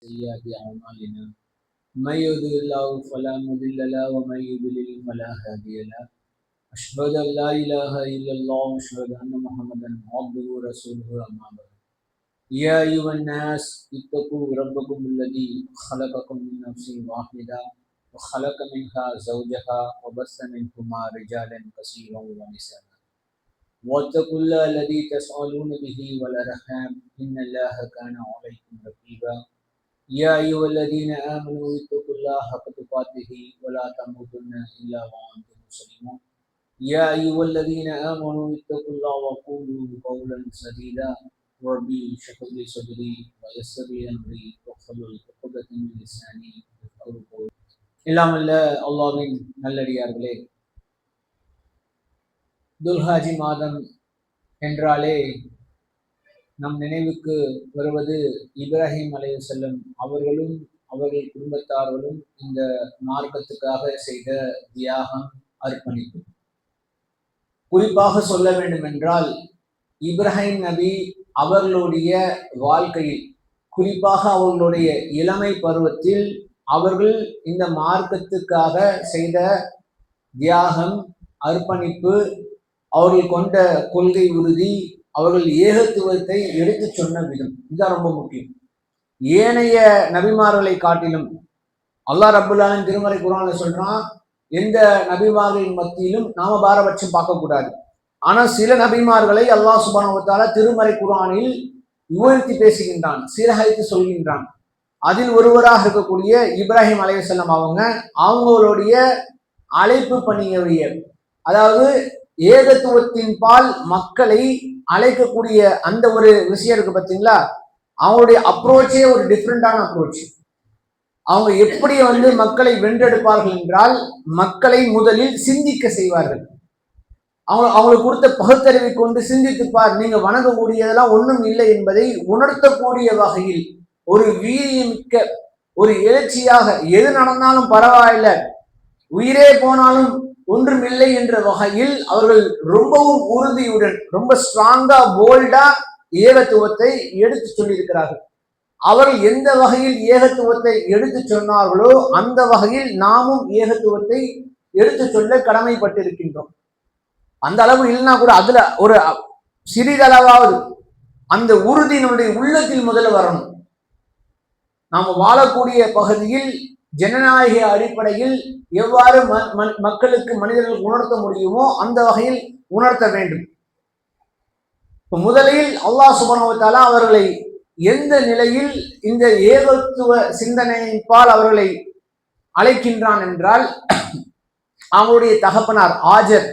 سيئات أعمالنا من يهده الله فلا مضل له ومن يضلل فلا هادي له أشهد أن لا إله إلا الله وأشهد أن محمدا عبده ورسوله أما بعد يا أيها الناس اتقوا ربكم الذي خلقكم من نفس واحدة وخلق منها زوجها وبث منهما رجالا كثيرا ونساء واتقوا الله الذي تسألون به والأرحام إن الله كان عليكم رقيبا يا أيها الذين آمنوا اتقوا الله حق تقاته ولا تموتن إلا وأنتم مسلمون يا أيها الذين آمنوا اتقوا الله وقولوا قولا سديدا ربي اشرح لي صدري ويسر لي أمري واحلل عقدة من لساني يفقهوا قولي எல்லாம் அல்ல அல்லாஹ்வின் நல்லடியார்களே, துல்ஹாஜி மாதம் என்றாலே நம் நினைவுக்கு வருவது இப்ராஹிம் அலைஹிஸ்ஸலாம் அவர்களும் அவர்கள் குடும்பத்தார்களும் இந்த மார்க்கத்துக்காக செய்த தியாகம், அர்ப்பணிப்பு. குறிப்பாக சொல்ல வேண்டும் என்றால் இப்ராஹிம் நபி அவர்களுடைய வாழ்க்கையில், குறிப்பாக அவர்களுடைய இளமை பருவத்தில் அவர்கள் இந்த மார்க்கத்துக்காக செய்த தியாகம், அர்ப்பணிப்பு, அவர்கள் கொண்ட கொள்கை உறுதி, அவர்கள் ஏகத்துவத்தை எடுத்து சொன்ன விதம், இதுதான் ரொம்ப முக்கியம். ஏனைய நபிமார்களை காட்டிலும் அல்லாஹ் ரப்புல் ஆலமீன் திருமறை குர்ஆன்ல சொல்றான், எந்த நபிமார்களின் மத்தியிலும் நாம பாரபட்சம் பார்க்க கூடாது. ஆனா சில நபிமார்களை அல்லாஹ் சுப்ஹானஹு வ தஆலா திருமறை குர்ஆனில் உயர்த்தி பேசுகின்றான், சீரகைத்து சொல்கின்றான். அதில் ஒருவராக இருக்கக்கூடிய இப்ராஹிம் அலைஹிஸ்ஸலாம் அவங்களுடைய அழைப்பு பணியுடைய, அதாவது ஏகத்துவத்தின் பால் மக்களை அழைக்கக்கூடிய அந்த ஒரு விஷயம் இருக்கு பார்த்தீங்களா, அவங்களுடைய அப்ரோச்சே ஒரு டிஃப்ரெண்டான அப்ரோச். அவங்க எப்படி மக்களை வென்றெடுப்பார்கள் என்றால், மக்களை முதலில் சிந்திக்க செய்வார்கள். அவங்களுக்கு கொடுத்த பகுத்தறிவை கொண்டு சிந்தித்துப்பார், நீங்க வணங்கக்கூடியதெல்லாம் ஒன்றும் இல்லை என்பதை உணர்த்தக்கூடிய வகையில் ஒரு வீரியமிக்க, ஒரு எழுச்சியாக, எது நடந்தாலும் பரவாயில்லை, உயிரே போனாலும் ஒன்றும் இல்லை என்ற வகையில் அவர்கள் ரொம்பவும் உறுதியுடன், ரொம்ப ஸ்ட்ராங்கா, போல்டா ஏகத்துவத்தை எடுத்து சொல்லியிருக்கிறார்கள். அவர்கள் எந்த வகையில் ஏகத்துவத்தை எடுத்து சொன்னார்களோ அந்த வகையில் நாமும் ஏகத்துவத்தை எடுத்து சொல்ல கடமைப்பட்டிருக்கின்றோம். அந்த அளவு இல்லைன்னா கூட அதுல ஒரு சிறிதளவாவது அந்த உறுதி நம்முடைய உள்ளத்தில் முதல்ல வரணும். நாம் வாழக்கூடிய பகுதியில் ஜனநாயக அடிப்படையில் எவ்வாறு மக்களுக்கு, மனிதர்களுக்கு உணர்த்த முடியுமோ அந்த வகையில் உணர்த்த வேண்டும். முதலில் அல்லாஹ் சுப்ஹானஹு வ தஆலா அவர்களை எந்த நிலையில் இந்த ஏகத்துவ சிந்தனையின் பால் அவர்களை அழைக்கின்றான் என்றால், அவங்களுடைய தகப்பனார் ஆஜர்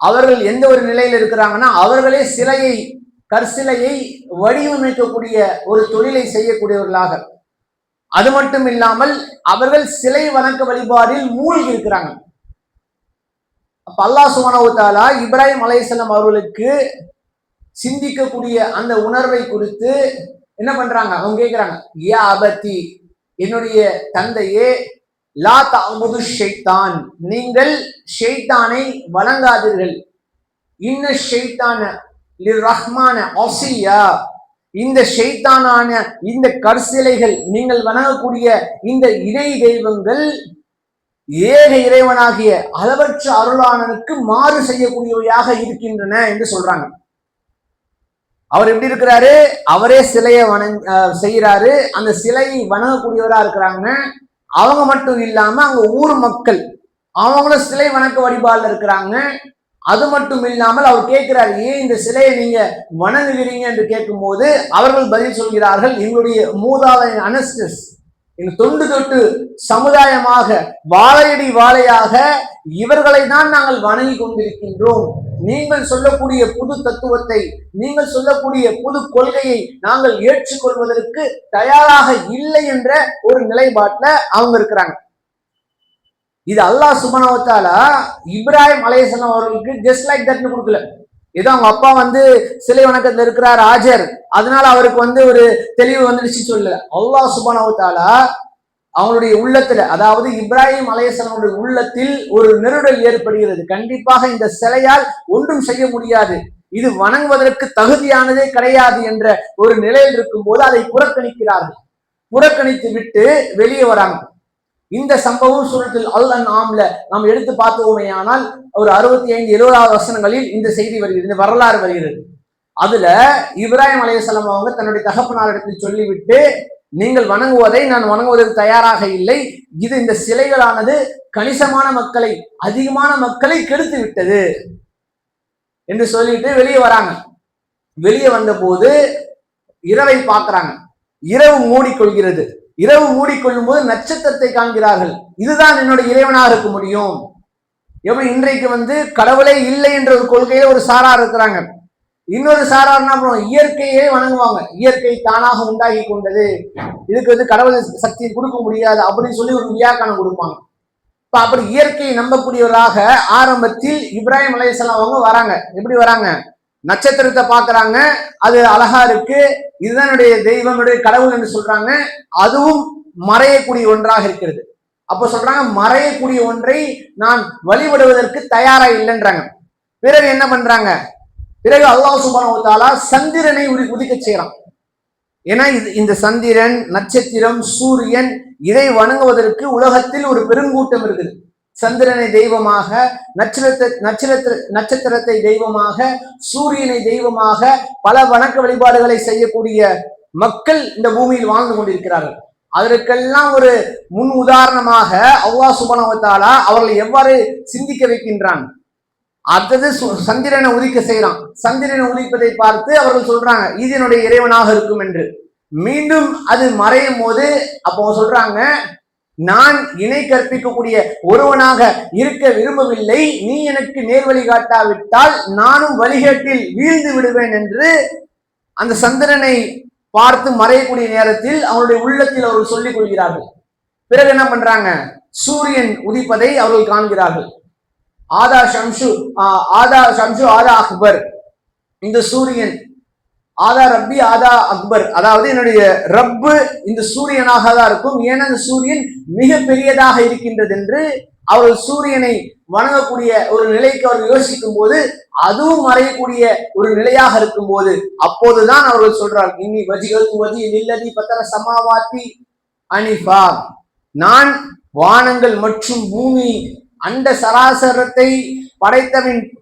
அவர்கள் எந்த ஒரு நிலையில் இருக்கிறாங்கன்னா, அவர்களே சிலையை, கற்சிலையை வடிவமைக்கக்கூடிய ஒரு தொழிலை செய்யக்கூடியவர்களாக, அது மட்டும் இல்லாமல் அவர்கள் சிலை வணக்க வழிபாடில் மூழ்கி இருக்கிறாங்க. அப்ப அல்லாஹ் சுப்ஹானஹு வ தஆலா இப்ராஹிம் அலைஹிஸ்ஸலாம் அவர்களுக்கு சிந்திக்கக்கூடிய அந்த உணர்வை குறித்து என்ன பண்றாங்க, அவங்க கேட்கிறாங்க, யா அபத்தி, என்னுடைய தந்தையே, லா தஅபுது ஷைத்தான், நீங்கள் ஷைத்தானை வணங்காதீர்கள், இன்ன ஷைத்தான லிர்ரஹ்மான அஸியா, இந்த ஷைத்தானான இந்த கற்சிலைகள், நீங்கள் வணங்கக்கூடிய இந்த இணை தெய்வங்கள் ஏக இறைவனாகிய அளவற்ற அருளாளனுக்கு மாறு செய்யக்கூடியவையாக இருக்கின்றன என்று சொல்றாங்க. அவர் எப்படி இருக்கிறாரு, அவரே சிலையை செய்யறாரு, அந்த சிலையை வணங்கக்கூடியவரா இருக்கிறாங்க. அவங்க மட்டும் இல்லாம அங்க ஊர் மக்கள் அவங்களும் சிலை வணக்க வழிபாடுல இருக்கிறாங்க. அது மட்டும் இல்லாமல் அவர் கேட்கிறார், ஏன் இந்த சிலையை நீங்க வணங்குகிறீங்க என்று கேட்கும் போது அவர்கள் பதில் சொல்கிறார்கள், எங்களுடைய மூதாதைய அனஸ்டஸ், எங்க தொண்டு தொட்டு சமுதாயமாக வாழையடி வாழையாக இவர்களை தான் நாங்கள் வணங்கி கொண்டிருக்கின்றோம். நீங்கள் சொல்லக்கூடிய புது தத்துவத்தை, நீங்கள் சொல்லக்கூடிய புது கொள்கையை நாங்கள் ஏற்றுக்கொள்வதற்கு தயாராக இல்லை என்ற ஒரு நிலைப்பாட்டுல அவங்க இருக்கிறாங்க. இது அல்லாஹ் சுப்ஹானஹு வ தஆலா இப்ராஹிம் அலைஹிஸ்ஸலாம் அவர்களுக்கு ஜஸ்ட் லைக் தட்னு கொடுக்கல. ஏதோ அவங்க அப்பா சிலை வணக்கத்துல இருக்கிறார் ஆஜர், அதனால அவருக்கு ஒரு தெளிவு வந்துடுச்சு சொல்லல. அல்லாஹ் சுப்ஹானஹு வ தஆலா அவங்களுடைய உள்ளத்துல, அதாவது இப்ராஹிம் அலைஹிஸ்ஸலாமுடைய உள்ளத்தில் ஒரு நெருடல் ஏற்படுகிறது. கண்டிப்பாக இந்த சிலையால் ஒன்றும் செய்ய முடியாது, இது வணங்குவதற்கு தகுதியானதே கிடையாது என்ற ஒரு நிலையில் இருக்கும் போது அதை புறக்கணிக்கிறார்கள். புறக்கணித்து விட்டு வெளியே வராங்க. இந்த சம்பவம் சூரத்துல் அல் அன்ஆம்ல நாம் எடுத்து பார்த்தோமே ஆனால் ஒரு 65-70 வசனங்களில் இந்த செய்தி வருகிறது, இந்த வரலாறு வருகிறது. அதுல இப்ராஹிம் அலைஹிஸ்ஸலாம் அவங்க தன்னுடைய தகப்பனாரிடத்தில் சொல்லிவிட்டு, நீங்கள் வணங்குவதை நான் வணங்குவதற்கு தயாராக இல்லை, இது இந்த சிலைகளானது கணிசமான மக்களை, அதிகமான மக்களை கெடுத்து விட்டது என்று சொல்லிட்டு வெளியே வராங்க. வெளியே வந்த போது இரவை பார்க்கிறாங்க. இரவு மூடிக்கொள்கிறது. இரவு மூடிக்கொள்ளும் போது நட்சத்திரத்தை காண்கிறார்கள். இதுதான் என்னுடைய இறைவனாக இருக்க முடியும். எப்படி இன்றைக்கு கடவுளே இல்லை என்ற ஒரு கொள்கையில ஒரு சாரார் இருக்கிறாங்க. இன்னொரு சாரார் என்ன பண்ணுவாங்க, இயற்கையே வணங்குவாங்க. இயற்கை தானாக உண்டாகி கொண்டது, இதுக்கு கடவுள் சக்தியை கொடுக்க முடியாது அப்படின்னு சொல்லி ஒரு வியாக்கானம் கொடுப்பாங்க. இப்ப அப்படி இயற்கையை நம்பக்கூடியவராக ஆரம்பத்தில் இப்ராஹிம் அலைஹிஸ்ஸலாம் அவங்க வராங்க. எப்படி வராங்க, நட்சத்திரத்தை பாக்குறாங்க, அது அழகா இருக்கு, இதுதான் என்னுடைய தெய்வம், என்னுடைய கடவுள் என்று சொல்றாங்க. அதுவும் மறையக்கூடிய ஒன்றாக இருக்கிறது. அப்ப சொல்றாங்க, மறையக்கூடிய ஒன்றை நான் வழிபடுவதற்கு தயாரா இல்லைன்றாங்க. பிறகு என்ன பண்றாங்க, பிறகு அல்லாஹ் சுப்ஹானஹு வ தஆலா சந்திரனை உதிக்க செய்யறான். ஏன்னா இந்த சந்திரன், நட்சத்திரம், சூரியன் இதை வணங்குவதற்கு உலகத்தில் ஒரு பெருங்கூட்டம் இருக்குது. சந்திரனை தெய்வமாக, நட்சத்திரத்தை தெய்வமாக, சூரியனை தெய்வமாக பல வணக்க வழிபாடுகளை செய்யக்கூடிய மக்கள் இந்த பூமியில் வாழ்ந்து கொண்டிருக்கிறார்கள். அதற்கெல்லாம் ஒரு முன் உதாரணமாக அல்லாஹ் சுப்ஹானஹு வ தஆலா அவர்களை எவ்வாறு சிந்திக்க வைக்கின்றான். அடுத்தது சந்திரனை உதிக்க செய்யறான். சந்திரனை உதிப்பதை பார்த்து அவர்கள் சொல்றாங்க, இது என்னுடைய இறைவனாக இருக்கும் என்று. மீண்டும் அது மறையும் போது அப்போ சொல்றாங்க, நான் இணை கற்பிக்கக்கூடிய ஒருவனாக இருக்க விரும்பவில்லை, நீ எனக்கு நேர் வழி காட்டாவிட்டால் நானும் வழிகேட்டில் வீழ்ந்து விடுவேன் என்று அந்த சந்திரனை பார்த்து மறையக்கூடிய நேரத்தில் அவருடைய உள்ளத்தில் அவர்கள் சொல்லிக் கொள்கிறார்கள். பிறகு என்ன பண்றாங்க, சூரியன் உதிப்பதை அவர்கள் காண்கிறார்கள். ஆதா ஷம்சு ஆதா அக்பர், இந்த சூரியன் ஆதா ரப்பி ஆதா அக்பர், அதாவது என்னுடைய ரப்பு இந்த சூரியனாக தான் இருக்கும், ஏன்னா இந்த சூரியன் மிக பெரியதாக இருக்கின்றது என்று அவர்கள் சூரியனை வணங்கக்கூடிய ஒரு நிலைக்கு அவர்கள் யோசிக்கும் போது, அதுவும் மறையக்கூடிய ஒரு நிலையாக இருக்கும் போது, அப்போதுதான் அவர்கள் சொல்றார்கள், இன்னி வஜிகல்வதி நில்லதி பத்தர சமாவாத்தி அனிஃபா, நான் வானங்கள் மற்றும் பூமி அண்ட சராசரத்தை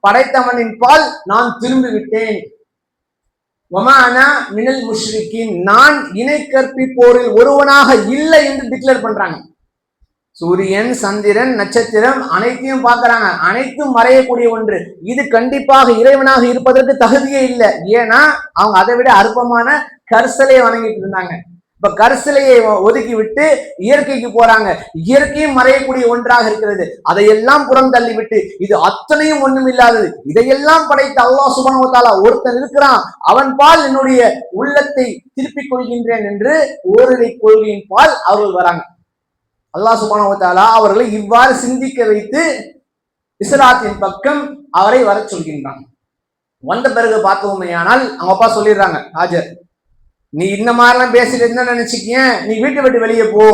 படைத்தவனின் பால் நான் திரும்பி விட்டேன். மினல் முஷ்ரிக்கின், நான் இணை கற்பிப்போரில் ஒருவனாக இல்லை என்று டிக்ளேர் பண்றாங்க. சூரியன், சந்திரன், நட்சத்திரம் அனைத்தையும் பார்க்கறாங்க, அனைத்தும் மறையக்கூடிய ஒன்று. இது கண்டிப்பாக இறைவனாக இருப்பதற்கு தகுதியே இல்லை. ஏன்னா அவங்க அதை விட அற்பமான கற்சிலையை வணங்கிட்டு இருந்தாங்க. இப்ப கற்சிலையை ஒதுக்கி விட்டு இயற்கைக்கு போறாங்க. இயற்கையும் மறையக்கூடிய ஒன்றாக இருக்கிறது. அதையெல்லாம் புறம் தள்ளிவிட்டு இது அத்தனையும் ஒண்ணும் இல்லாதது, இதையெல்லாம் படைத்த அல்லாஹ் சுப்ஹானஹு வ தஆலா ஒருத்தன் இருக்கிறான், அவன் பால் என்னுடைய உள்ளத்தை திருப்பிக் கொள்கின்றேன் என்று ஓரிரை கொள்கையின் பால் அவர்கள் வராங்க. அல்லாஹ் சுப்ஹானஹு வ தஆலா அவர்களை இவ்வாறு சிந்திக்க வைத்து இஸ்ராத்தின் பக்கம் அவரை வர சொல்கின்றான். வந்த பிறகு பார்த்தோமேயானால் அவங்க அப்பா சொல்லிடுறாங்க, ஹாஜர், நீ இந்த மாதிரிலாம் பேசிட்டு இருந்தா நினைச்சுக்கிய, நீ வீட்டை விட்டு வெளியே போ,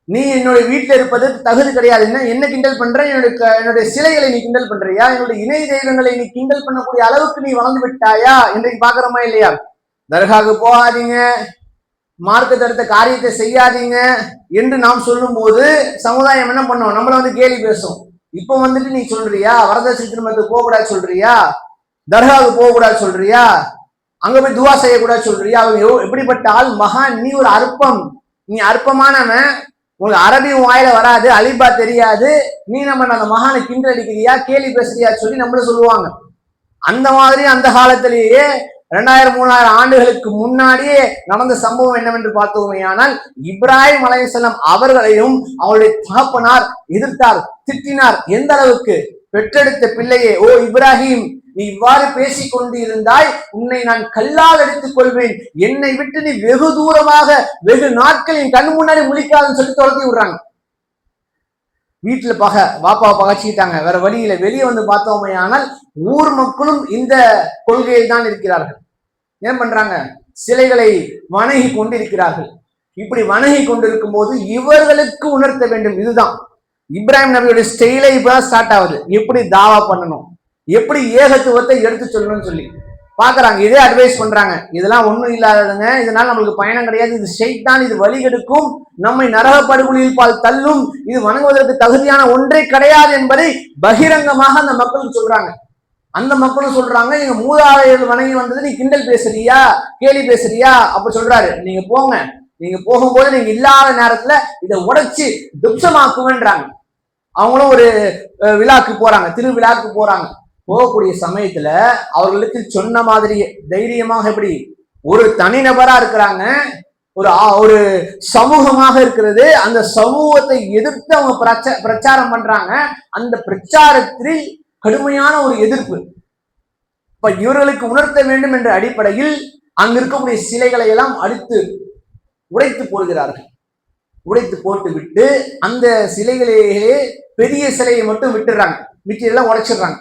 நீ என்னுடைய வீட்டுல இருப்பது தகுதி கிடையாது. என்ன கிண்டல் பண்ற, என்னுடைய சிலைகளை நீ கிண்டல் பண்றியா, என்னுடைய இணை தெய்வங்களை நீ கிண்டல் பண்ணக்கூடிய அளவுக்கு நீ வளர்ந்து விட்டாயா இன்றைக்கு பாக்குறோமா இல்லையா? தர்காவுக்கு போகாதீங்க, மார்க்க தடுத்த காரியத்தை செய்யாதீங்க என்று நாம் சொல்லும் போது சமுதாயம் என்ன பண்ணும், நம்மள கேலி பேசும். இப்ப நீ சொல்றியா வரதட்சணை திருமணத்துக்கு போக கூடாது சொல்றியா, தர்காவுக்கு போக கூடாது சொல்றியா, அங்க போய் துவா செய்யக்கூடாது சொல்றியா? அவங்க எப்படிப்பட்ட ஆள் மகான், நீ ஒரு அற்பம், நீ அற்பமானவன், உங்களுக்கு அரபி வாயில வராது, அலிபா தெரியாது, நீ நம்ம அந்த மகானை கிண்டல் அடிக்கிறியா, கேலி பேசுறியா சொல்லி நம்மள சொல்லுவாங்க. அந்த மாதிரி அந்த காலத்திலேயே 2000-3000 ஆண்டுகளுக்கு முன்னாடியே நடந்த சம்பவம் என்னவென்று பார்த்தோமேயானால், இப்ராஹிம் அலைஹிஸ்ஸலாம் அவர்களையும் அவருடைய தகப்பனார் எதிர்த்தார், திட்டினார். எந்த அளவுக்கு, பெற்றெடுத்த பிள்ளையே, ஓ இப்ராஹிம், நீ இவ்வாறு பேசிக் கொண்டு இருந்தாய், உன்னை நான் கல்லால் எடுத்துக் கொள்வேன், என்னை விட்டு நீ வெகு தூரமாக வெகு நாட்கள் என் கண் முன்னாடி முழிக்காதுன்னு சொல்லி துரத்தி விடுறாங்க. வீட்டுல வாப்பாவை பகச்சிக்கிட்டாங்க, வேற வழியில வெளியே பார்த்தோமே ஆனால் ஊர் மக்களும் இந்த கொள்கையில் தான் இருக்கிறார்கள். என்ன பண்றாங்க, சிலைகளை வணங்கி கொண்டிருக்கிறார்கள். இப்படி வணங்கி கொண்டிருக்கும் போது இவர்களுக்கு உணர்த்த வேண்டும், இதுதான் இப்ராஹிம் நபியுடைய ஸ்டைலே இப்பதான் ஸ்டார்ட் ஆகுது, எப்படி தாவா பண்ணணும், எப்படி ஏகத்துவத்தை எடுத்து சொல்லணும்னு சொல்லி. பாக்குறாங்க, இதே அட்வைஸ் பண்றாங்க, இதெல்லாம் ஒண்ணும் இல்லாததுங்க, இதனால நம்மளுக்கு பயணம் கிடையாது, இது ஷைத்தான், இது வழி கெடுக்கும், நம்மை நரக படுகொலியில் பால் தள்ளும், இது வணங்குவதற்கு தகுதியான ஒன்றே கிடையாது என்பதை பகிரங்கமாக அந்த மக்களுக்கு சொல்றாங்க. அந்த மக்களும் சொல்றாங்க, நீங்க மூதாதையர்கள் வணங்கி வந்தது நீ கிண்டல் பேசுறியா, கேலி பேசுறியா? அப்ப சொல்றாரு, நீங்க போங்க, நீங்க போகும்போது நீங்க இல்லாத நேரத்துல இதை உடைச்சு துப்சமாக்குவேன்றாங்க. அவங்களும் ஒரு விழாக்கு போறாங்க, திருவிழாக்கு போறாங்க. போகக்கூடிய சமயத்துல அவர்களுக்கு சொன்ன மாதிரி தைரியமாக, எப்படி ஒரு தனிநபரா இருக்கிறாங்க, ஒரு ஒரு சமூகமாக இருக்கிறது, அந்த சமூகத்தை எதிர்த்து அவங்க பிரச்சாரம் பண்றாங்க. அந்த பிரச்சாரத்தில் கடுமையான ஒரு எதிர்ப்பு. இப்ப இவர்களுக்கு உணர்த்த வேண்டும் என்ற அடிப்படையில் அங்க இருக்கக்கூடிய சிலைகளை எல்லாம் அடித்து உடைத்து போடுகிறார்கள். உடைத்து போட்டு விட்டு அந்த சிலைகளையே பெரிய சிலையை மட்டும் விட்டுறாங்க, மிச்செல்லாம் உடைச்சிடுறாங்க.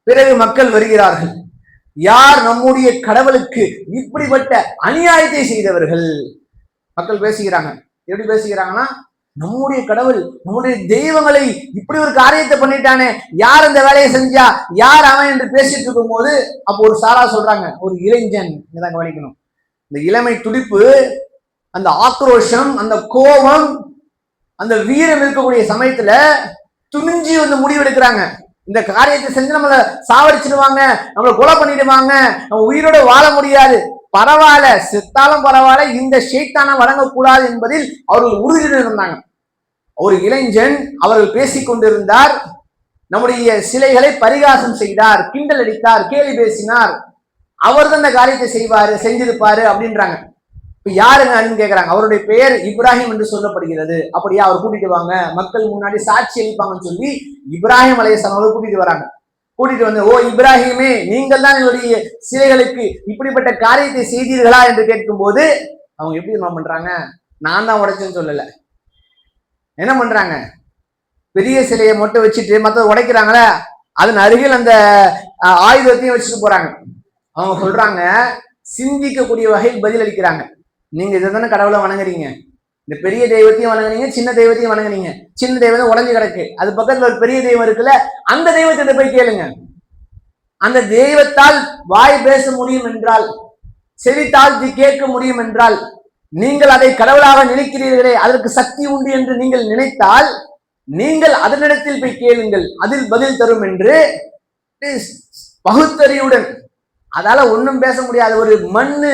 பிறகு மக்கள் வருகிறார்கள், யார் நம்முடைய கடவுளுக்கு இப்படிப்பட்ட அநியாயத்தை செய்தவர்கள்? மக்கள் பேசுகிறாங்க. எப்படி பேசுகிறாங்கன்னா, நம்முடைய கடவுள், நம்முடைய தெய்வங்களை இப்படி ஒரு காரியத்தை பண்ணிட்டானே, யார் அந்த வேலையை செஞ்சா, யார் அவன் என்று பேசிட்டு இருக்கும் போது, அப்போ ஒரு சாரா சொல்றாங்க, ஒரு இளைஞன், இதான் கவனிக்கணும், இந்த இளமை துடிப்பு, அந்த ஆக்ரோஷம், அந்த கோபம், அந்த வீரம் இருக்கக்கூடிய சமயத்துல துணிஞ்சி வந்து முடிவெடுக்கிறாங்க. இந்த காரியத்தை செஞ்சு நம்மளை சாவடிச்சிடுவாங்க, நம்மளை கொலை பண்ணிடுவாங்க, நம்ம உயிரோட வாழ முடியாது, பரவாயில்ல, செத்தாலும் பரவாயில்ல, இந்த ஷைத்தானை வழங்கக்கூடாது என்பதில் அவர்கள் உறுதியுடன் இருந்தாங்க. ஒரு இளைஞன் அவர்கள் பேசிக் கொண்டிருந்தார், நம்முடைய சிலைகளை பரிகாசம் செய்தார், கிண்டல் அடித்தார், கேலி பேசினார், அவர் தான் இந்த காரியத்தை செஞ்சிருப்பாரு அப்படின்றாங்க. இப்ப யாருங்க அப்படின்னு கேட்கிறாங்க. அவருடைய பெயர் இப்ராஹிம் என்று சொல்லப்படுகிறது. அப்படியா, அவர் கூட்டிட்டு வாங்க, மக்கள் முன்னாடி சாட்சி அளிப்பாங்கன்னு சொல்லி இப்ராஹிம் அலைஹிஸ்ஸலாம் கூட்டிட்டு வராங்க. கூட்டிட்டு வந்து, ஓ இப்ராஹிமே, நீங்கள் தான் என்னுடைய சிலைகளுக்கு இப்படிப்பட்ட காரியத்தை செய்தீர்களா என்று கேட்கும் போது அவங்க எப்படி என்ன பண்றாங்க, நான் தான் உடைச்சேன்னு சொல்லல, என்ன பண்றாங்க, பெரிய சிலையை மட்டும் வச்சுட்டு மற்ற உடைக்கிறாங்களே அதன் அருகில் அந்த ஆயுதத்தையும் வச்சுட்டு போறாங்க. அவங்க சொல்றாங்க, சிந்திக்கக்கூடிய வகையில் பதில் அளிக்கிறாங்க, நீங்க இதை தானே கடவுளை வணங்குறீங்க, இந்த பெரிய தெய்வத்தையும் வணங்குறீங்க, சின்ன தெய்வத்தையும் வணங்குறீங்க, சின்ன தெய்வம் உடஞ்சி கிடக்கு, அது பக்கத்துல ஒரு பெரிய தெய்வம் இருக்குல்ல, அந்த தெய்வத்திட்ட போய் கேளுங்க. அந்த தெய்வத்தால் வாய் பேச முடியும் என்றால், செவி தாழ்த்தி கேட்க முடியும் என்றால், நீங்கள் அதை கடவுளாக நினைக்கிறீர்களே, அதற்கு சக்தி உண்டு என்று நீங்கள் நினைத்தால் நீங்கள் அதனிடத்தில் போய் கேளுங்கள், அதில் பதில் தரும் என்று பகுத்தறிவுடன், அதால ஒன்றும் பேச முடியாது, ஒரு மண்ணு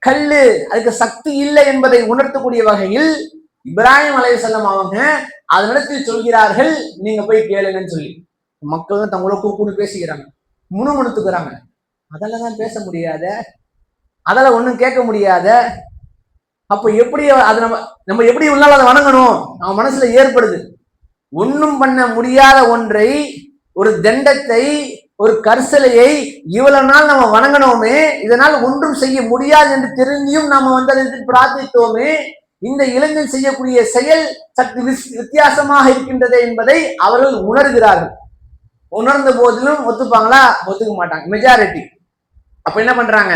கல்லு, அதுக்கு சக்தி இல்லை என்பதை உணர்த்தக்கூடிய வகையில் இப்ராஹிம் அலைஹிஸ்ஸலாம் அவங்க அதனிடத்தில் சொல்கிறார்கள், நீங்க போய் கேளுங்கன்னு சொல்லி. மக்கள் தான் தங்களோட கூப்பிட்டு பேசிக்கிறாங்க, முணுமுணுத்துக்கிறாங்க, அதெல்லாம் தான் பேச முடியாத, அதெல்லாம் ஒன்றும் கேட்க முடியாத, அப்ப எப்படி அது நம்ம எப்படி உள்ளால அதை வணங்கணும், நம்ம மனசுல ஏற்படுது. ஒன்றும் பண்ண முடியாத ஒன்றை, ஒரு தண்டத்தை, ஒரு கற்சலையை இவ்வளவு நாள் நம்ம வணங்கணுமே, இதனால் ஒன்றும் செய்ய முடியாது என்று தெரிஞ்சும் நாம அதற்கு பிரார்த்தித்தோமே, இந்த இளைஞன் செய்யக்கூடிய செயல் சற்று வித்தியாசமாக இருக்கின்றது என்பதை அவர்கள் உணர்கிறார்கள். உணர்ந்த போதிலும் ஒத்துப்பாங்களா? ஒத்துக்க மாட்டாங்க, மெஜாரிட்டி. அப்ப என்ன பண்றாங்க,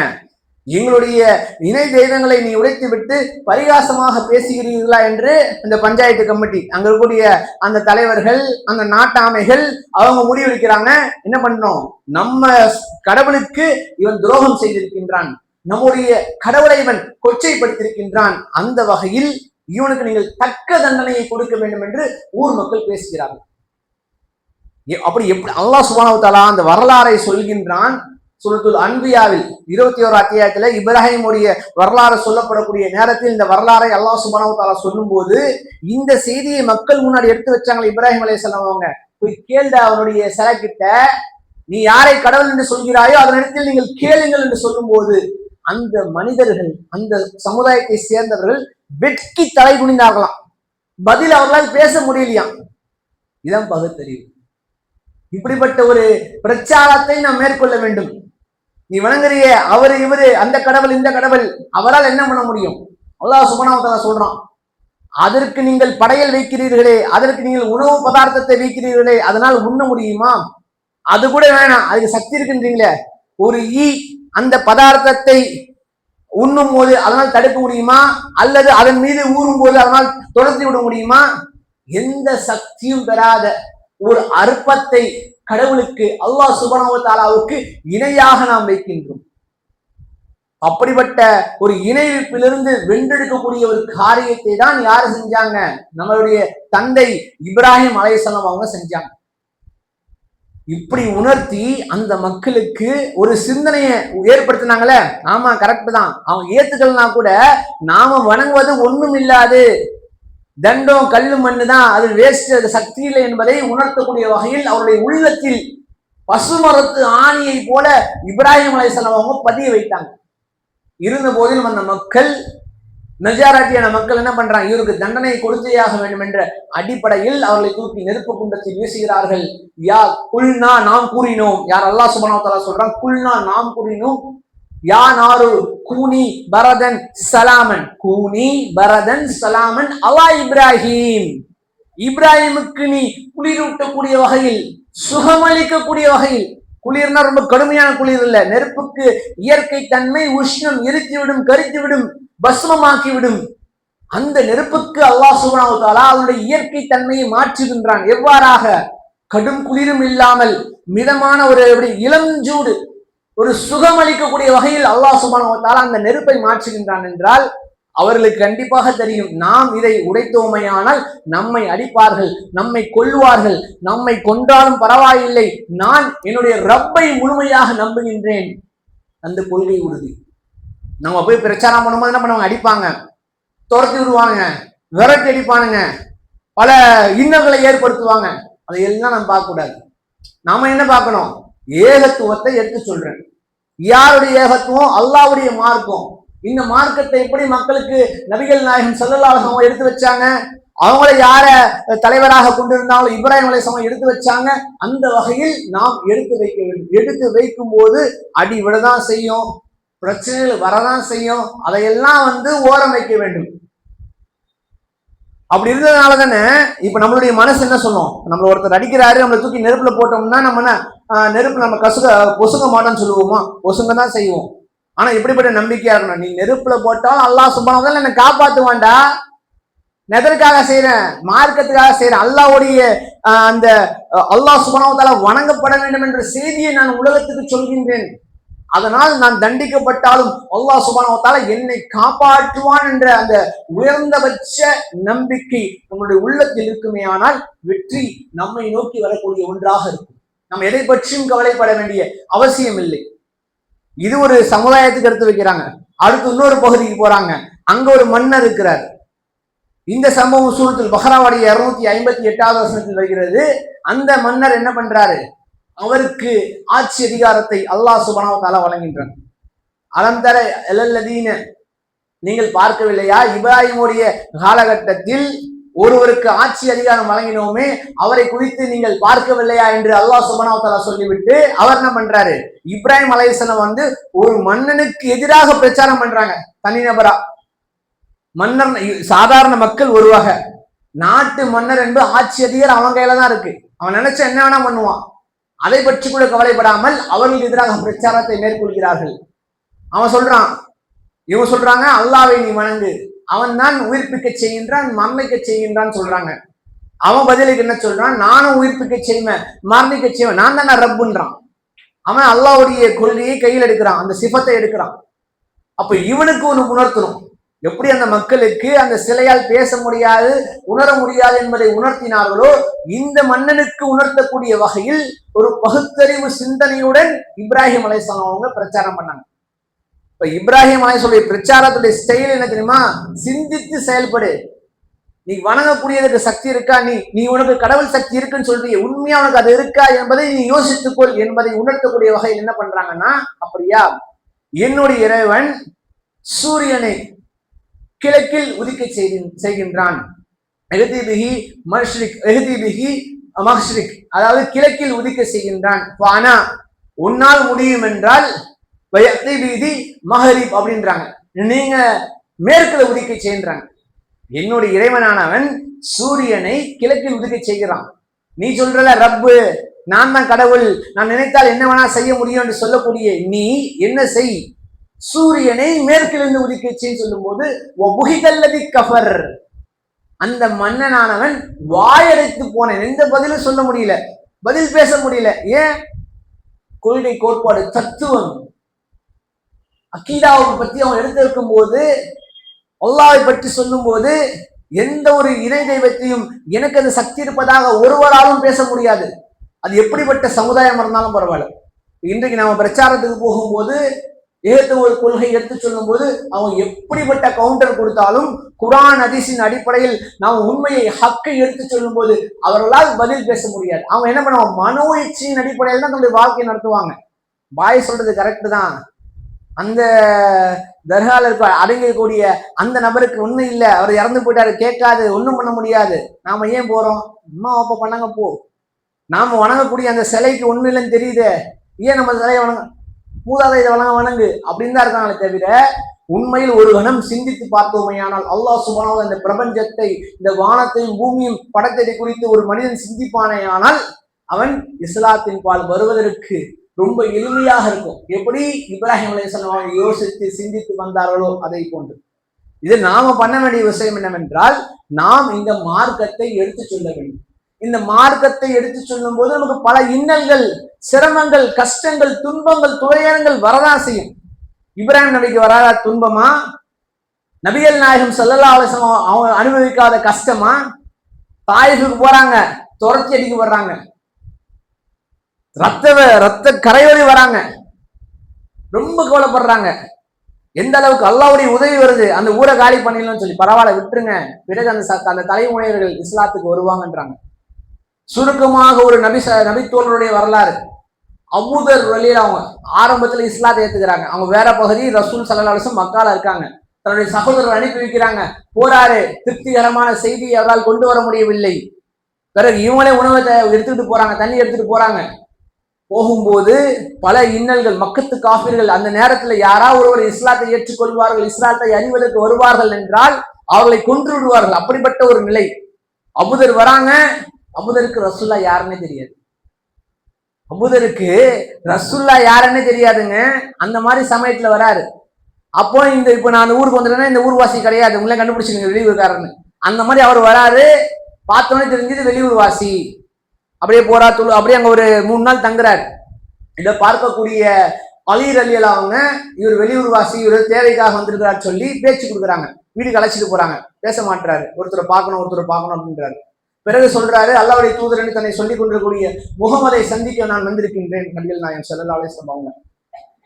எங்களுடைய இணை தெய்வங்களை நீ உடைத்து விட்டு பரிகாசமாக பேசுகிறீர்களா என்று அந்த பஞ்சாயத்து கமிட்டி, அங்க இருக்கக்கூடிய அந்த தலைவர்கள், அந்த நாட்டாமைகள் அவங்க முடிவெடுக்கிறாங்க, என்ன பண்ணோம், நம்ம கடவுளுக்கு இவன் துரோகம் செய்திருக்கின்றான், நம்முடைய கடவுளை இவன் கொச்சைப்படுத்தியிருக்கின்றான், அந்த வகையில் இவனுக்கு நீங்கள் தக்க தண்டனையை கொடுக்க வேண்டும் என்று ஊர் மக்கள் பேசுகிறார்கள். அப்படி எப்படி அல்லாஹ் சுப்ஹானஹு வ தஆலா அந்த வரலாறை சொல்கின்றான். சூரத்துல் அன்பியாவில் 21 அத்தியாயத்துல இப்ராஹிமுடைய வரலாறு சொல்லப்படக்கூடிய நேரத்தில் இந்த வரலாறை அல்லாஹ் சுப்ஹானஹு வ தஆலா சொல்லும் போது, இந்த செய்தியை மக்கள் முன்னாடி எடுத்து வச்சாங்களே இப்ராஹிம் அலைஹிஸ்ஸலாம் அவங்க, போய் கேள்டா அவனுடைய சிலைக்கிட்ட, நீ யாரை கடவுள் என்று சொல்கிறாயோ அதனிடத்தில் நீங்கள் கேளுங்கள் என்று சொல்லும் போது, அந்த மனிதர்கள், அந்த சமுதாயத்தை சேர்ந்தவர்கள் வெட்கி தலை குனிந்தார்களாம். பதில் அவர்களால் பேச முடியலையாம். இதான் பகுத்தறிவு. இப்படிப்பட்ட ஒரு பிரச்சாரத்தை நாம் மேற்கொள்ள வேண்டும். நீ வணங்குறிய அவரு இவரு, அந்த கடவுள் இந்த கடவுள், அவரால் என்ன பண்ண முடியும்? அல்லாஹ் சுப்ஹானஹு வ தஆலா சொல்றான், அதற்கு நீங்கள் படையல் வைக்கிறீர்களே, அதற்கு நீங்கள் உணவு பதார்த்தத்தை வைக்கிறீர்களே, அதனால் உண்ண முடியுமா? அது கூட வேணாம், அதுக்கு சக்தி இருக்குன்றீங்களே, ஒரு ஈ அந்த பதார்த்தத்தை உண்ணும் போது அதனால் தடுக்க முடியுமா? அல்லது அதன் மீது ஊறும் போது அதனால் தொடர்த்தி விட முடியுமா? எந்த சக்தியும் பெறாத ஒரு அற்பத்தை கடவுளுக்கு அல்லாஹ் சுப்ஹானஹு வ தஆலாவுக்கு இணையாக நாம் வைக்கின்றோம். அப்படிப்பட்ட ஒரு இணைப்பிலிருந்து வென்றெடுக்கக்கூடிய ஒரு காரியத்தை தான் யாரு செஞ்சாங்க? நம்மளுடைய தந்தை இப்ராஹிம் அலைஹிஸ்ஸலாம் அவங்க செஞ்சாங்க. இப்படி உணர்த்தி அந்த மக்களுக்கு ஒரு சிந்தனையை ஏற்படுத்தினாங்களே, ஆமா கரெக்ட் தான், அவங்க ஏத்துக்கலனா கூட நாம வணங்குவது ஒண்ணும் இல்லாது, தண்டம் கல்லு மண்ணு தான், அது வேஸ்ட், அது சக்தி இல்லை என்பதை உணர்த்தக்கூடிய வகையில் அவருடைய உள்ளத்தில் பசுமரத்து ஆணியை போல இப்ராஹிம் அலைஹிஸ்ஸலாம் அவங்க பதிய வைத்தாங்க. இருந்த போதிலும் அந்த மக்கள், மெஜாரிட்டியான மக்கள் என்ன பண்றாங்க? இவருக்கு தண்டனை கொடுத்தேயாக வேண்டும் என்ற அடிப்படையில் அவர்களை தூக்கி நெருப்பு குண்டத்தில் வீசுகிறார்கள். யா குல்னா, நாம் கூறினோம். யார்? அல்லாஹ் சுப்ஹானஹு வ தஆலா சொல்றான், குல்னா, நாம் கூறினோம். யா நாரு கூனி பரதன் சலாமன், கூனி பரதன் சலாமன் அலா இப்ராஹிம், இப்ராஹிமுக்கு நீ குளிரூட்டக்கூடிய வகையில், சுகமளிக்கக்கூடிய வகையில். குளிர்னா ரொம்ப கடுமையான குளிர் இல்ல, நெருப்புக்கு இயற்கை தன்மை உஷ்ணம் எரித்துவிடும், கரித்துவிடும், பஸ்மமாக்கிவிடும். அந்த நெருப்புக்கு அல்லாஹ் சுப்ஹானஹு வ தஆலா அதனுடைய இயற்கை தன்மையை மாற்றுகின்றான். எவ்வாறாக? கடும் குளிரும் இல்லாமல் மிதமான ஒரு இளஞ்சூடு, ஒரு சுகம் அளிக்கக்கூடிய வகையில் அல்லாஹ் சுப்ஹானஹு வ தஆலா அந்த நெருப்பை மாற்றுகின்றான் என்றால் அவர்களுக்கு கண்டிப்பாக தெரியும், நாம் இதை உடைத்தோமையானால் நம்மை அடிப்பார்கள், நம்மை கொல்லுவார்கள், நம்மை கொன்றாலும் பரவாயில்லை, நான் என்னுடைய ரப்பை முழுமையாக நம்புகின்றேன். அந்த கொள்கை உறுதி. நம்ம போய் பிரச்சாரம் பண்ணும்போது என்ன பண்ணுவாங்க? அடிப்பாங்க, துரத்தி விடுவாங்க, விரட்டி அடிப்பானுங்க, பல இன்னல்களை ஏற்படுத்துவாங்க. அதையெல்லாம் நம்ம பார்க்க கூடாது. நாம என்ன பார்க்கணும்? ஏகத்துவத்தை எடுத்து சொல்றேன். யாருடைய ஏகத்துவம்? அல்லாஹ்வுடைய மார்க்கம். இந்த மார்க்கத்தை எப்படி மக்களுக்கு நபிகள் நாயகம் ஸல்லல்லாஹு அலைஹி வஸல்லம் எடுத்து வச்சாங்க? அவங்கள யார தலைவராக கொண்டிருந்தாலும் இப்ராஹிம் அலைஹிஸ்ஸலாம் எடுத்து வச்சாங்க. அந்த வகையில் நாம் எடுத்து வைக்க வேண்டும். எடுத்து வைக்கும் போது அடி விடதான் செய்யும், பிரச்சனைகள் வரதான் செய்யும். அதையெல்லாம் ஓரம் வைக்க வேண்டும். அப்படி இருந்ததுனால தானே இப்ப நம்மளுடைய மனசு என்ன சொல்லும்? நம்மள ஒருத்தர் அடிக்கிறாரு, நம்மளை தூக்கி நெருப்புல போட்டோம்னா நம்ம நெருப்பு நம்ம பொசுங்க மாட்டோம்னு சொல்லுவோமா? பொசுங்க தான் செய்வோம். ஆனா இப்படிப்பட்ட நம்பிக்கையா இருக்கணும். நீ நெருப்புல போட்டாலும் அல்லாஹ் சுப்ஹானஹு வ தஆலா என்னை காப்பாத்துவான்டா. எதற்காக செய்யறேன்? மார்க்கத்துக்காக செய்யறேன். அல்லாஹ்வுடைய அந்த அல்லாஹ் சுப்ஹானஹு வ தஆலா வணங்கப்பட வேண்டும் என்ற செய்தியை நான் உலகத்துக்கு சொல்கின்றேன். அதனால் நான் தண்டிக்கப்பட்டாலும் அல்லாஹ் சுப்ஹானஹு வ தஆலா என்னை காப்பாற்றுவான் என்ற அந்த உயர்ந்தபட்ச நம்பிக்கை நம்முடைய உள்ளத்தில் இருக்குமே ஆனால் வெற்றி நம்மை நோக்கி வரக்கூடிய ஒன்றாக இருக்கும். நம்ம எதை பற்றியும் கவலைப்பட வேண்டிய அவசியம் இல்லை. இது ஒரு சமுதாயத்துக்கு எடுத்து வைக்கிறாங்க. அடுத்து இன்னொரு பகுதிக்கு போறாங்க, அங்க ஒரு மன்னர் இருக்கிறார். இந்த சம்பவம் சூரத்துல் பக்ராவுடைய 258வது வசனத்தில் வருகிறது. அந்த மன்னர் என்ன பண்றாரு? அவருக்கு ஆட்சி அதிகாரத்தை அல்லாஹ் சுப்ஹானஹு வ தஆலா வழங்குகின்றான். அலம் தர இலல்லதீன, நீங்கள் பார்க்கவில்லையா, இப்ராஹிமுடைய காலகட்டத்தில் ஒருவருக்கு ஆட்சி அதிகாரம் வழங்கினோமே, அவரை குறித்து நீங்கள் பார்க்கவில்லையா என்று அல்லாஹ் சுப்ஹானஹு வ தஆலா சொல்லிவிட்டு அவர் என்ன பண்றாரு? இப்ராஹிம் அலைஹிஸ்ஸலாம் ஒரு மன்னனுக்கு எதிராக பிரச்சாரம் பண்றாங்க. தனிநபரா மன்னர், சாதாரண மக்கள் ஒரு வகை, நாட்டு மன்னர் என்று ஆட்சி அதிகாரம் அவன் கையில தான் இருக்கு. அவன் நினைச்ச என்ன வேணா பண்ணுவான். அதை பற்றி கூட கவலைப்படாமல் அவர்களுக்கு எதிராக பிரச்சாரத்தை மேற்கொள்கிறார்கள். அவன் சொல்றான், இவங்க சொல்றாங்க அல்லாஹ்வை நீ வணங்கு, அவன் தான் உயிர்ப்பிக்க செய்கின்றான், மரணிக்க செய்கின்றான் சொல்றாங்க. அவன் பதிலுக்கு என்ன சொல்றான்? நானும் உயிர்ப்பிக்க செய்வேன், மரணிக்க செய்வேன், நான் தான் ரப்புன்றான். அவன் அல்லாஹ்வுடைய கொள்கையை கையில் எடுக்கிறான், அந்த சிஃபத்தை எடுக்கிறான். அப்ப இவனுக்கு ஒண்ணு உணர்த்தணும். எப்படி அந்த மக்களுக்கு அந்த சிலையால் பேச முடியாது, உணர முடியாது என்பதை உணர்த்தினார்களோ, இந்த மன்னனுக்கு உணர்த்தக்கூடிய வகையில் ஒரு பகுத்தறிவு சிந்தனையுடன் இப்ராஹிம் அலைஹிஸ்ஸலாம் அவங்க பிரச்சாரம் பண்ணாங்க. இப்ப இப்ராஹிம் அலைஹிஸ்ஸலாமுடைய பிரச்சாரத்துடைய ஸ்டைல் என்ன தெரியுமா? சிந்தித்து செயல்படு. நீ வணங்கக்கூடியதுக்கு சக்தி இருக்கா? நீ உனக்கு கடவுள் சக்தி இருக்குன்னு சொல்றீங்க, உண்மையா உனக்கு அது இருக்கா என்பதை நீ யோசித்துக்கொள் என்பதை உணர்த்தக்கூடிய வகையில் என்ன பண்றாங்கன்னா, அப்படியா, என்னுடைய இறைவன் சூரியனை கிழக்கில் உதிக்க செய்கின்றான், அதாவது கிழக்கில் உதிக்க செய்கின்றான். உன்னால் முடியும் என்றால் மஹரிப் அப்படின்றாங்க, நீங்க மேற்குல உதிக்க செய்கின்றாங்க. என்னுடைய இறைவனானவன் சூரியனை கிழக்கில் உதிக்க செய்கிறான். நீ சொல்றல ரப்பு, நான் தான் கடவுள், நான் நினைத்தால் என்ன வேணா செய்ய முடியும் என்று சொல்லக்கூடிய நீ என்ன செய்? சூரியனை மேற்கிலிருந்து உதிக்க செய்ய சொல்லும் போது அந்த மன்னனானவன் வாயடைத்து போனேன், எந்த பதிலும் சொல்ல முடியல. பதில் பேச முடியல. ஏன்? கொள்கை, கோட்பாடு, தத்துவம், அக்கீதாவை பத்தி அவன் எடுத்திருக்கும் போது, அல்லாஹ்வை பற்றி சொல்லும் போது, எந்த ஒரு இணை தெய்வத்தையும் எனக்கு அது சக்தி இருப்பதாக ஒருவராலும் பேச முடியாது. அது எப்படிப்பட்ட சமுதாயம் இருந்தாலும் பரவாயில்ல. இன்றைக்கு நாம பிரச்சாரத்துக்கு போகும்போது ஏகத்துவ கொள்கை எடுத்து சொல்லும் போது அவங்க எப்படிப்பட்ட கவுண்டர் கொடுத்தாலும் குர்ஆன் ஹதீஸின் அடிப்படையில் நாம் உண்மையை, ஹக்கை எடுத்து சொல்லும் போது அவர்களால் பதில் பேச முடியாது. அவங்க என்ன பண்ணுவாங்க? மனோ இச்சையின் அடிப்படையில் தான் தன்னுடைய வாழ்க்கையை நடத்துவாங்க. பாய் சொல்றது கரெக்டு தான், அந்த தர்கால இருக்க அடங்கக்கூடிய அந்த நபருக்கு ஒண்ணும் இல்லை, அவர் இறந்து போயிட்டாரு, கேட்காது, ஒன்றும் பண்ண முடியாது. நாம ஏன் போறோம்? அம்மா அப்பா பண்ணாங்க போ. நாம வணங்கக்கூடிய அந்த சிலைக்கு ஒண்ணு இல்லைன்னு தெரியுது, ஏன் நம்ம சிலையை வணங்க, மூதாதை இதை வணங்கு அப்படின்னு தான் இருக்காங்களே தவிர, உண்மையில் ஒரு கணம் சிந்தித்து பார்த்தோமையானால் அல்லாஹ் சுப்ஹானஹு இந்த பிரபஞ்சத்தை, இந்த வானத்தையும் பூமியும் படைத்ததை குறித்து ஒரு மனிதன் சிந்திப்பானேயானால் அவன் இஸ்லாத்தின் பால் வருவதற்கு ரொம்ப எளிமையாக இருக்கும். எப்படி இப்ராஹிம் அலைஹிஸ்ஸலாம் யோசித்து சிந்தித்து வந்தார்களோ அதை போன்று. இது நாம பண்ண வேண்டிய விஷயம் என்னவென்றால், நாம் இந்த மார்க்கத்தை எடுத்து சொல்ல வேண்டும். இந்த மார்க்கத்தை எடுத்து சொல்லும் போது நமக்கு பல இன்னல்கள், சிரமங்கள், கஷ்டங்கள், துன்பங்கள், துயரங்கள் வரதான் செய்யும். இப்ராஹிம் நபிக்கு வராத துன்பமா? நபிகள் நாயகம் ஸல்லல்லாஹு அலைஹி வஸல்லம் அவங்க அனுபவிக்காத கஷ்டமா? தாயிஃபுக்கு போறாங்க, துரத்தி அடிக்கப்படுறாங்க, ரத்த கரையோடி வராங்க, ரொம்ப கவலைப்படுறாங்க. எந்த அளவுக்கு அல்லாஹ்வுடைய உதவி வருது, அந்த ஊரை காலி பண்ணிடலாம்னு சொல்லி, பரவாயில்ல விட்டுருங்க, பிறகு அந்த தலைமுறையர்கள் இஸ்லாத்துக்கு வருவாங்கன்றாங்க. சுருக்கமாக ஒரு நபித்தோழருடைய வரலாறு. அபூதர் வழியில் அவங்க ஆரம்பத்துல இஸ்லாத்தை ஏத்துக்கிறாங்க. அவங்க வேற பகுதி, ரசூல் ஸல்லல்லாஹு அலைஹி வஸல்லம் மக்கால இருக்காங்க. தன்னுடைய சகோதரர் அனுப்பி வைக்கிறாங்க, போறாரு, திருப்திகரமான செய்தியை அவரால் கொண்டு வர முடியவில்லை. பிறகு இவங்களே உணவை எடுத்துக்கிட்டு போறாங்க, தண்ணி எடுத்துட்டு போறாங்க. போகும்போது பல இன்னல்கள், மக்கத்து காஃபிர்கள் அந்த நேரத்துல யாராவது ஒருவர் இஸ்லாத்தை ஏற்றுக்கொள்வார்கள், இஸ்லாத்தை அறிவதற்கு வருவார்கள் என்றால் அவர்களை கொன்று விடுவார்கள். அப்படிப்பட்ட ஒரு நிலை. அபூதர் வராங்க. அபூதருக்கு ரசூல்லா யாருன்னே தெரியாது. அபூதருக்கு ரசூல்லா யாருன்னே தெரியாதுங்க. அந்த மாதிரி சமயத்துல வராரு. அப்போ இப்ப நான் அந்த ஊருக்கு வந்துட்டேன்னா இந்த ஊர்வாசி கிடையாது, உங்களே கண்டுபிடிச்சிருங்க வெளியூர்காரன்னு. அந்த மாதிரி அவர் வராரு. பார்த்தோன்னே தெரிஞ்சது வெளியூர்வாசி. அப்படியே போறா அப்படியே அங்க ஒரு 3 நாள் தங்குறாரு. இதை பார்க்கக்கூடிய அலி ரலியல்லாஹு அவங்க, இவர் வெளியூர்வாசி, இவர் தேவைக்காக வந்திருக்கிறார் சொல்லி பேச்சு கொடுக்குறாங்க. வீட்டுக்கு அழைச்சிட்டு போறாங்க. பேச மாட்டாரு. ஒருத்தரை பார்க்கணும் அப்படின்றாரு. பிறகு சொல்றாரு, அல்லாஹ்வுடைய தூதர் என்று தன்னை சொல்லிக் கொண்டிருக்கூடிய முகமதை சந்திக்க நான் வந்திருக்கின்றேன் நபிகள் நாயகம் ஸல்லல்லாஹு அலைஹி வஸல்லம் அவங்க.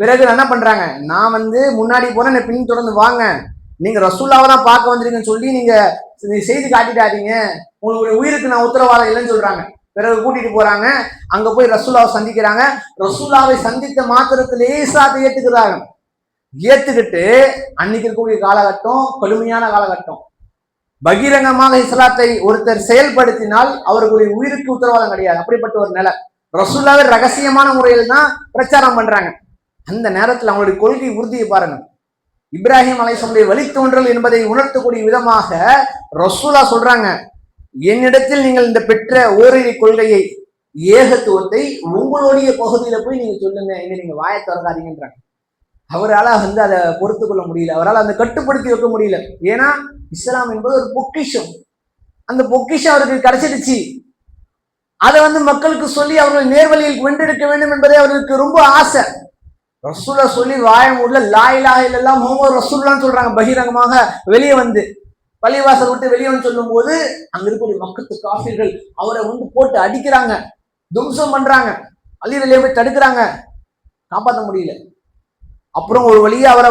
பிறகு என்ன பண்றாங்க, நான் முன்னாடி போனேன், பின் தொடர்ந்து வாங்க, நீங்க ரசூல்லாவை தான் பார்க்க வந்திருக்கீங்கன்னு சொல்லி நீங்க செய்தி காட்டிட்டாதீங்க, உங்களுடைய உயிருக்கு நான் உத்தரவாதம் இல்லைன்னு சொல்றாங்க. பிறகு கூட்டிட்டு போறாங்க. அங்க போய் ரசூல்லாவை சந்திக்கிறாங்க. ரசூல்லாவை சந்தித்த மாத்திரத்திலேயே இஸ்லாத்தை ஏத்துக்கிறாங்க. ஏத்துக்கிட்டு அன்னைக்கு இருக்கக்கூடிய காலகட்டம் கடுமையான காலகட்டம். பகிரங்கமாக இஸ்லாத்தை ஒருத்தர் செயல்படுத்தினால் அவர்களுடைய உயிருக்கு உத்தரவாதம் கிடையாது. அப்படிப்பட்ட ஒரு நிலை. ரசூலுல்லாஹ் ரகசியமான முறையில் தான் பிரச்சாரம் பண்றாங்க. அந்த நேரத்தில் அவங்களுடைய கொள்கை உறுதியை பாருங்க. இப்ராஹிம் அலைஹிஸ்ஸலாமுடைய வழித்தோன்றல் என்பதை உணர்த்தக்கூடிய விதமாக ரசூலுல்லாஹ் சொல்றாங்க, என்னிடத்தில் நீங்கள் இந்த பெற்ற ஓரிரை கொள்கையை, ஏகத்துவத்தை உங்களுடைய பகுதியில போய் நீங்க சொல்லுங்க, இங்க நீங்க வாயை திறக்காதீங்கன்றாங்க. அவரால் அதை பொறுத்து கொள்ள முடியல, அவரால் அந்த கட்டுப்படுத்தி வைக்க முடியல. ஏன்னா இஸ்லாம் என்பது ஒரு பொக்கிஷம். அந்த பொக்கிஷம் அவருக்கு கிடைச்சிடுச்சு. அதை மக்களுக்கு சொல்லி அவர்கள் நேர்வழியில் வென்றெடுக்க வேண்டும் என்பதே அவருக்கு ரொம்ப ஆசை. ரசூலா சொல்லி வாய மூடல, லா இலாஹ இல்லல்லாஹ் முஹம்மது ரசூலுல்லாஹ்னு சொல்றாங்க. பகிரங்கமாக வெளியே பள்ளிவாசல் விட்டு வெளியே சொல்லும் போது அங்க இருக்கக்கூடிய மக்கத்து காஃபிர்கள் அவரை போட்டு அடிக்கிறாங்க, தும்சம் பண்றாங்க. அலி ரலியல்லாஹு போய் தடுக்கிறாங்க, காப்பாற்ற முடியல. அப்புறம் ஒரு வழியா அவரை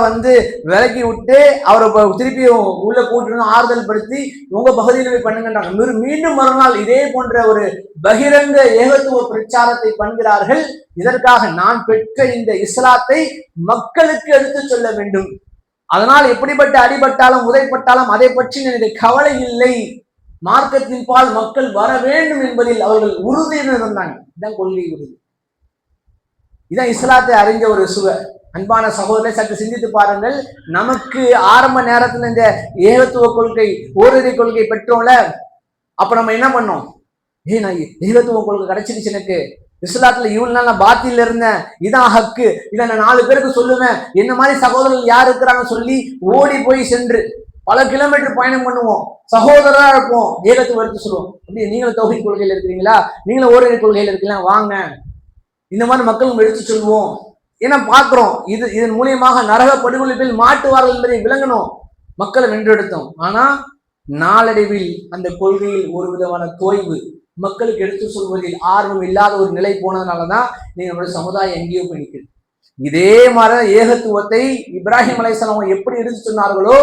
விலக்கி விட்டு அவரை திருப்பி உள்ள கூட்டு ஆறுதல் படுத்தி உங்க பகுதியில் போய் பண்ணுங்கன்றாங்க. மீண்டும் மறுநாள் இதே போன்ற ஒரு பகிரங்க ஏகத்துவ பிரச்சாரத்தை பண்ணுகிறார்கள். இதற்காக நான் பெற்ற இந்த இஸ்லாத்தை மக்களுக்கு எடுத்து சொல்ல வேண்டும். அதனால் எப்படிப்பட்ட அடிபட்டாலும் உதைப்பட்டாலும் அதை பற்றி எனக்கு கவலை இல்லை, மார்க்கத்தின் பால் மக்கள் வர வேண்டும் என்பதில் அவர்கள் உறுதியுடன் இருந்தாங்க. இதான் கொள்கை உறுதி. இதான் இஸ்லாத்தை அறிஞ்ச ஒரு சுவை. அன்பான சகோதரரை சற்று சிந்தித்து பாருங்கள். நமக்கு ஆரம்ப நேரத்துல இந்த ஏகத்துவ கொள்கை, ஓரிரை கொள்கை பெற்றோம்ல, அப்ப நம்ம என்ன பண்ணோம்? நான் ஏகத்துவ கொள்கை கிடைச்சிருச்சு, எனக்கு இஸ்லாத்துல இவ்வளவு நாள் நான் பாத்தியில இருந்தேன், இதான் ஹக்கு, இதை நான் 4 பேருக்கு சொல்லுவேன், என்ன மாதிரி சகோதரர்கள் யார் இருக்கிறாங்க சொல்லி ஓடி போய் சென்று பல கிலோமீட்டர் பயணம் பண்ணுவோம். சகோதரரா இருப்போம், ஏகத்துவ எடுத்து சொல்லுவோம். அப்படி நீங்களும் தௌஹீத் கொள்கையில இருக்கிறீங்களா, நீங்களும் ஓரிரை கொள்கையில இருக்கீங்களா, வாங்க இந்த மாதிரி மக்களும் எடுத்து சொல்லுவோம். ஏன்னா பாக்குறோம், இதன் மூலியமாக நரக படுகொலிப்பில் மாட்டுவார்கள் என்பதை விளங்கணும், மக்களை வென்றெடுத்தோம். ஆனா நாளடைவில் அந்த கொள்கையில் ஒரு விதமான தோய்வு, மக்களுக்கு எடுத்து சொல்வதில் ஆர்வம் இல்லாத ஒரு நிலை போனதுனாலதான் நீங்க நம்மளுடைய சமுதாயம் எங்கேயோ போய் நிற்குது. இதே மாதிரி ஏகத்துவத்தை இப்ராஹிம் அலைஹிஸ்ஸலாம் அவங்க எப்படி எடுத்து சொன்னார்களோ,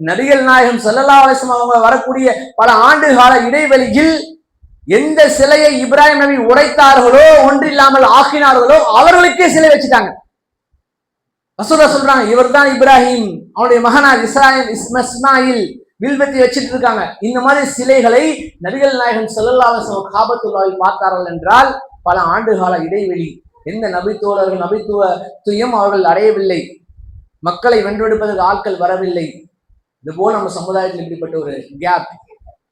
நபிகள் நாயகம் ஸல்லல்லாஹு அலைஹி வஸல்லம் அவங்க வரக்கூடிய பல ஆண்டு கால இடைவெளியில் எந்த சிலையை இப்ராஹிம் நபி உடைத்தார்களோ, ஒன்றில்லாமல் ஆக்கினார்களோ, அவர்களுக்கே சிலை வச்சுட்டாங்க. ரசூலுல்லாஹ் சொல்றாங்க, இவர் தான் இப்ராஹிம், அவனுடைய மகனார் இஸ்மாயில் வில்வத்தி வச்சிட்டு இருக்காங்க. இந்த மாதிரி சிலைகளை நபிகள் நாயகம் ஸல்லல்லாஹு அலைஹி வஸல்லம் காபத்துல்லாஹில் பார்த்தார்கள் என்றால் பல ஆண்டு கால இடைவெளி. எந்த நபித்தோழர்கள் நபித்துவத்தையும் அவர்கள் அடையவில்லை, மக்களை வென்றெடுப்பதற்கு ஆட்கள் வரவில்லை. இதுபோல் நம்ம சமுதாயத்தில் இப்படிப்பட்ட ஒரு கேப்,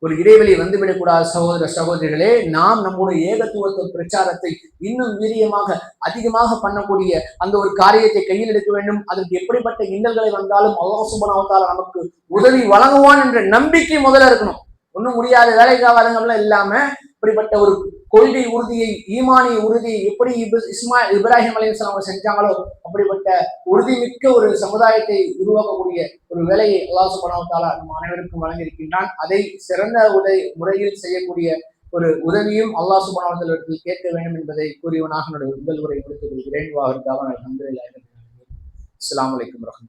ஒரு இடைவெளி வந்துவிடக்கூடாது. சகோதர சகோதரிகளே, நாம் நம்முடைய ஏகத்துவ பிரச்சாரத்தை இன்னும் வீரியமாக அதிகமாக பண்ணக்கூடிய அந்த ஒரு காரியத்தை கையில் எடுக்க வேண்டும். அதற்கு எப்படிப்பட்ட இன்னல்களை வந்தாலும் அல்லாஹ் சுப்ஹானஹு வ தஆலா நமக்கு உதவி வழங்குவான் என்ற நம்பிக்கை முதல்ல இருக்கணும். ஒன்றும் முடியாத வேலைக்கா வழங்கலாம் இல்லாம இப்படிப்பட்ட ஒரு கொள்கை உறுதியை, ஈமானிய உறுதியை எப்படி இப்ராஹிம் அலைஹிஸ்ஸலாம் செஞ்சாங்களோ அப்படிப்பட்ட உறுதிமிக்க ஒரு சமுதாயத்தை உருவாக்கக்கூடிய ஒரு வேலையை அல்லாஹ் சுப்ஹானஹு வ தஆலா நம்ம அனைவருக்கும் வழங்கியிருக்கின்றான். அதை சிறந்த முறையில் செய்யக்கூடிய ஒரு உதவியும் அல்லாஹ் சுப்ஹானஹு வ தஆலா கேட்க வேண்டும் என்பதை கூறியவனாக என்னுடைய உங்கள் உரை முடித்துக் கொள்கிறேன். அஸ்ஸலாமு அலைக்கும் வரஹ்மத்துல்லாஹி.